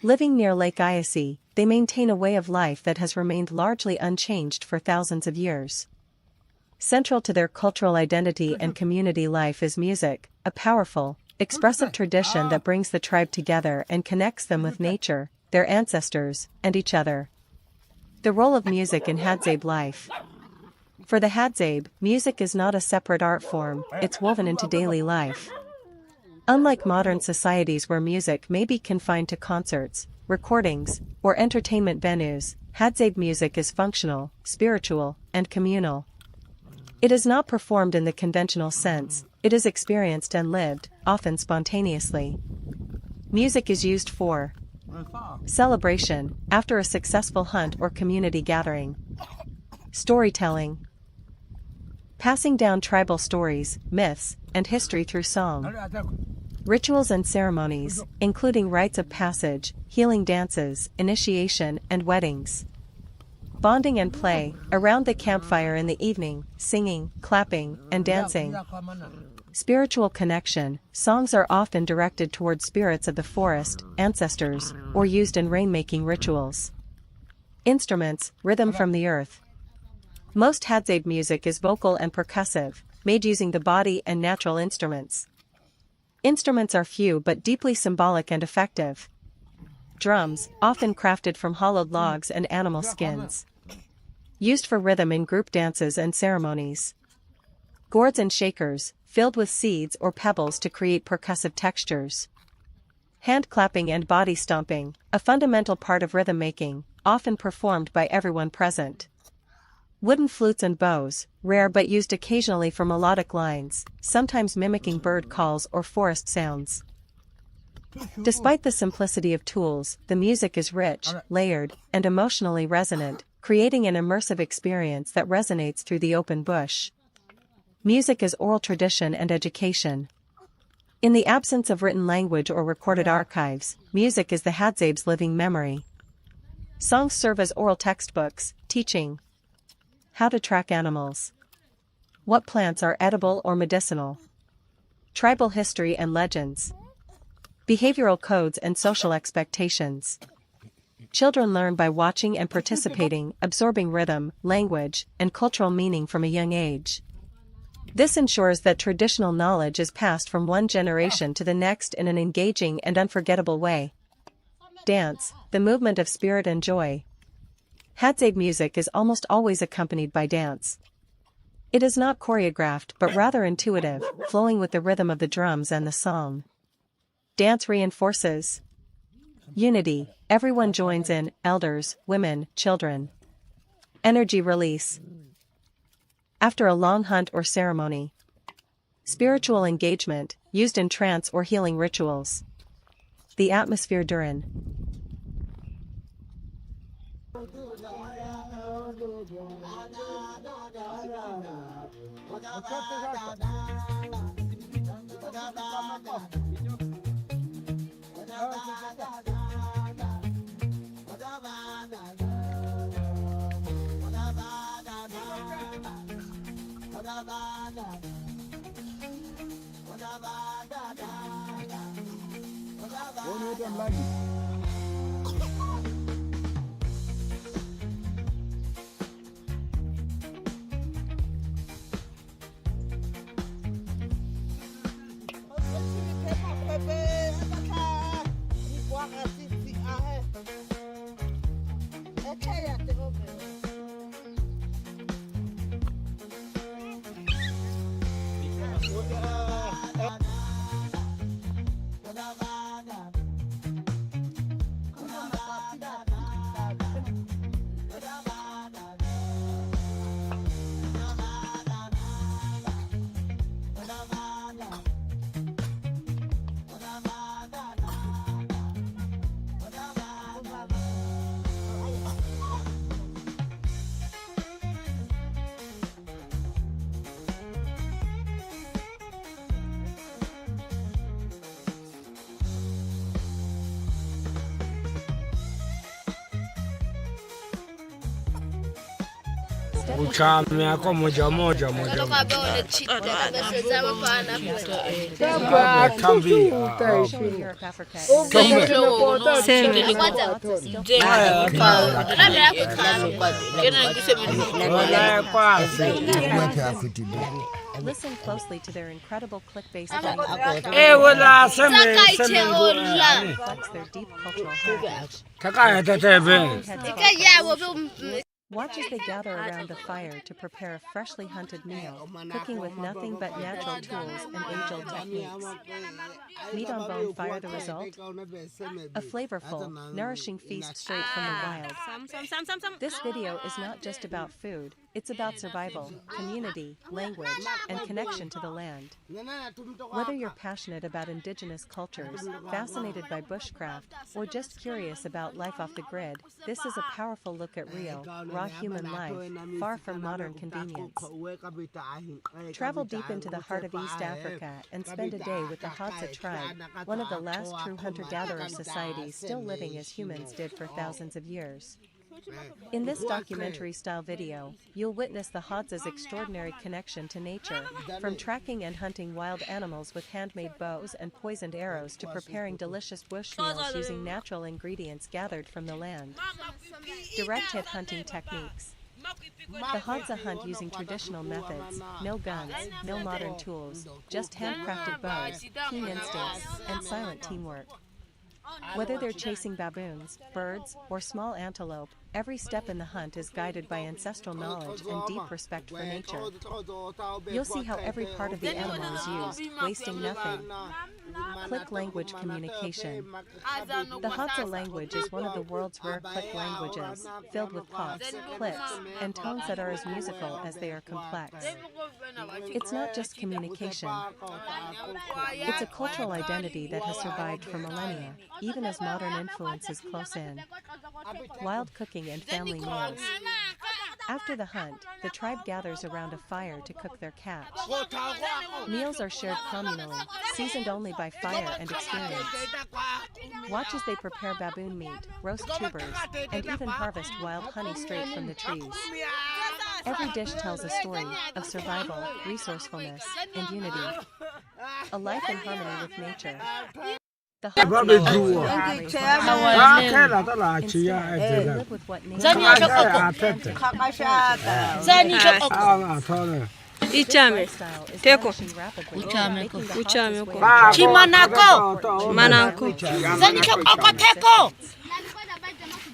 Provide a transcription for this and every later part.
Living near Lake Iasi, they maintain a way of life that has remained largely unchanged for thousands of years. Central to their cultural identity and community life is music, a powerful, expressive tradition that brings the tribe together and connects them with nature, their ancestors, and each other. The role of music in Hadza life. For the Hadza, music is not a separate art form, it's woven into daily life. Unlike modern societies where music may be confined to concerts, recordings, or entertainment venues, Hadza music is functional, spiritual, and communal. It is not performed in the conventional sense, it is experienced and lived, often spontaneously. Music is used for celebration, after a successful hunt or community gathering. Storytelling. Passing down tribal stories, myths, and history through song. Rituals and ceremonies, including rites of passage, healing dances, initiation, and weddings. Bonding and play, around the campfire in the evening, singing, clapping, and dancing. Spiritual connection, songs are often directed toward spirits of the forest, ancestors, or used in rainmaking rituals. Instruments, rhythm from the earth. Most Hadza music is vocal and percussive, made using the body and natural instruments. Instruments are few but deeply symbolic and effective. Drums, often crafted from hollowed logs and animal skins. Used for rhythm in group dances and ceremonies. Gourds and shakers, filled with seeds or pebbles to create percussive textures. Hand clapping and body stomping, a fundamental part of rhythm making, often performed by everyone present. Wooden flutes and bows, rare but used occasionally for melodic lines, sometimes mimicking bird calls or forest sounds. Despite the simplicity of tools, the music is rich, layered, and emotionally resonant, creating an immersive experience that resonates through the open bush. Music as oral tradition and education. In the absence of written language or recorded archives, music is the Hadza's living memory. Songs serve as oral textbooks, teaching how to track animals, what plants are edible or medicinal, tribal history and legends, behavioral codes and social expectations. Children learn by watching and participating, absorbing rhythm, language, and cultural meaning from a young age. This ensures that traditional knowledge is passed from one generation to the next in an engaging and unforgettable way. Dance, the movement of spirit and joy. Hadza music is almost always accompanied by dance. It is not choreographed but rather intuitive, flowing with the rhythm of the drums and the song. Dance reinforces unity, everyone joins in, elders, women, children. Energy release. After a long hunt or ceremony. Spiritual engagement, used in trance or healing rituals. The atmosphere during. Instead of uchame yako moja moja moja. Tambi. showing Europe, Africa, listen closely to their incredible click-based reflects their deep cultural heritage. Watch as they gather around a fire to prepare a freshly hunted meal, cooking with nothing but natural tools and age-old techniques. Meat on bone fire, the result? A flavorful, nourishing feast straight from the wild. This video is not just about food, it's about survival, community, language, and connection to the land. Whether you're passionate about indigenous cultures, fascinated by bushcraft, or just curious about life off the grid, this is a powerful look at real, raw human life, far from modern convenience. Travel deep into the heart of East Africa and spend a day with the Hadza tribe, one of the last true hunter-gatherer societies still living as humans did for thousands of years. In this documentary-style video, you'll witness the Hadza's extraordinary connection to nature, from tracking and hunting wild animals with handmade bows and poisoned arrows to preparing delicious bush meals using natural ingredients gathered from the land. Direct hit hunting techniques. The Hadza hunt using traditional methods, no guns, no modern tools, just handcrafted bows, keen instincts, and silent teamwork. Whether they're chasing baboons, birds, or small antelope, every step in the hunt is guided by ancestral knowledge and deep respect for nature. You'll see how every part of the animal is used, wasting nothing. Click language communication. The Hadza language is one of the world's rare click languages, filled with pops, clicks, and tones that are as musical as they are complex. It's not just communication. It's a cultural identity that has survived for millennia, even as modern influences close in. Wild cooking and family meals. After the hunt, the tribe gathers around a fire to cook their catch. Meals are shared communally, seasoned only by fire and experience. Watch as they prepare baboon meat, roast tubers, and even harvest wild honey straight from the trees. Every dish tells a story of survival, resourcefulness, and unity. A life in harmony with nature. The Hadza live with what nature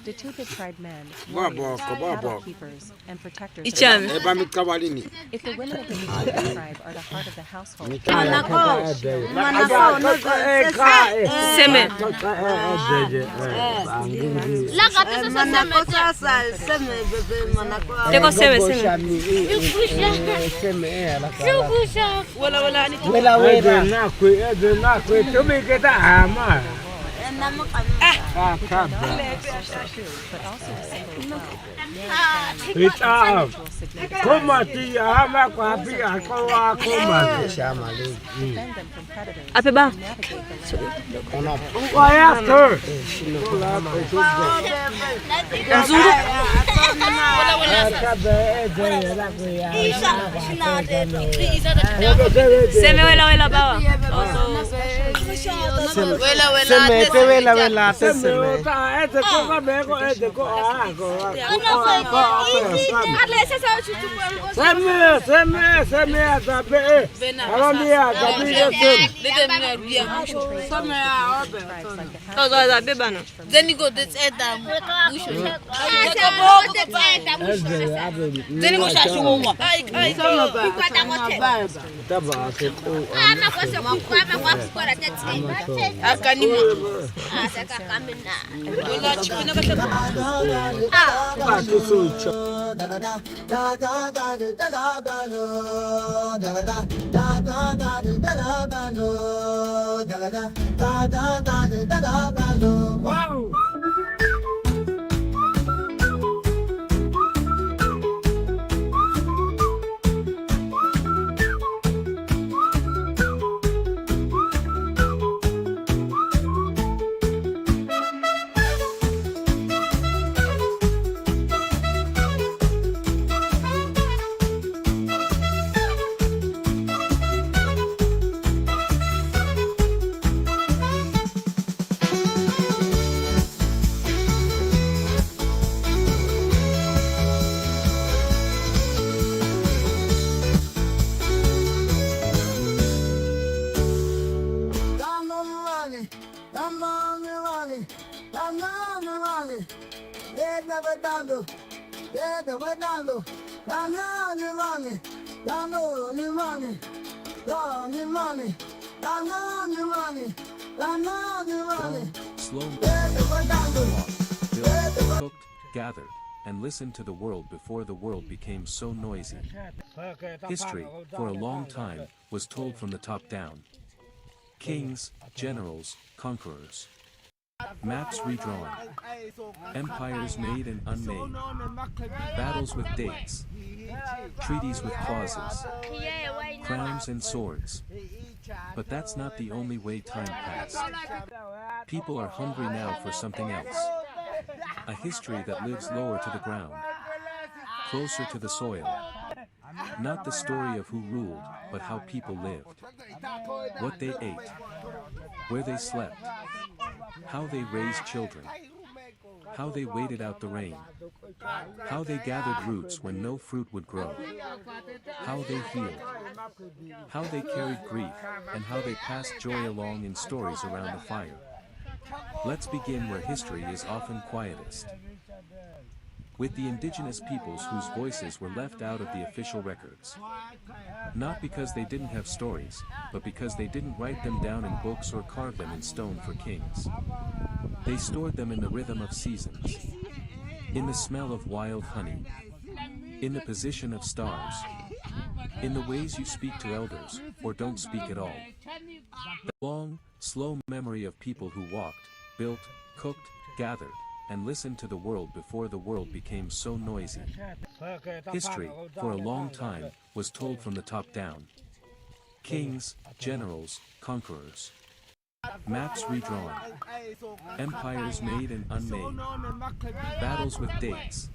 The Tupi tribe men, warriors, cattle keepers, and protectors of the land. If the women of the Tupi tribe are the heart of the household, but also a symbol of wealth. Defend them from predators and navigate the Then you go to Wow! Slow walk, built, cooked, gathered, and listened to the world before the world became so noisy. History, for a long time, was told from the top down. Kings, generals, conquerors. Maps redrawn. Empires made and unmade. Battles with dates. Treaties with clauses. Crowns and swords. But that's not the only way time passed. People are hungry now for something else. A history that lives lower to the ground. Closer to the soil. Not the story of who ruled, but how people lived. What they ate. Where they slept. How they raised children. How they waited out the rain. How they gathered roots when no fruit would grow. How they healed. How they carried grief, and how they passed joy along in stories around the fire. Let's begin where history is often quietest. With the indigenous peoples whose voices were left out of the official records. Not because they didn't have stories, but because they didn't write them down in books or carve them in stone for kings. They stored them in the rhythm of seasons. In the smell of wild honey. In the position of stars. In the ways you speak to elders, or don't speak at all. The long, slow memory of people who walked, built, cooked, gathered, and listened to the world before the world became so noisy. History, for a long time, was told from the top down. Kings, generals, conquerors. Maps redrawn. Empires made and unmade. Battles with dates.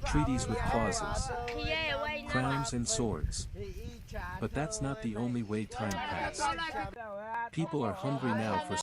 Treaties with clauses. Crowns and swords. But that's not the only way time passed. People are hungry now for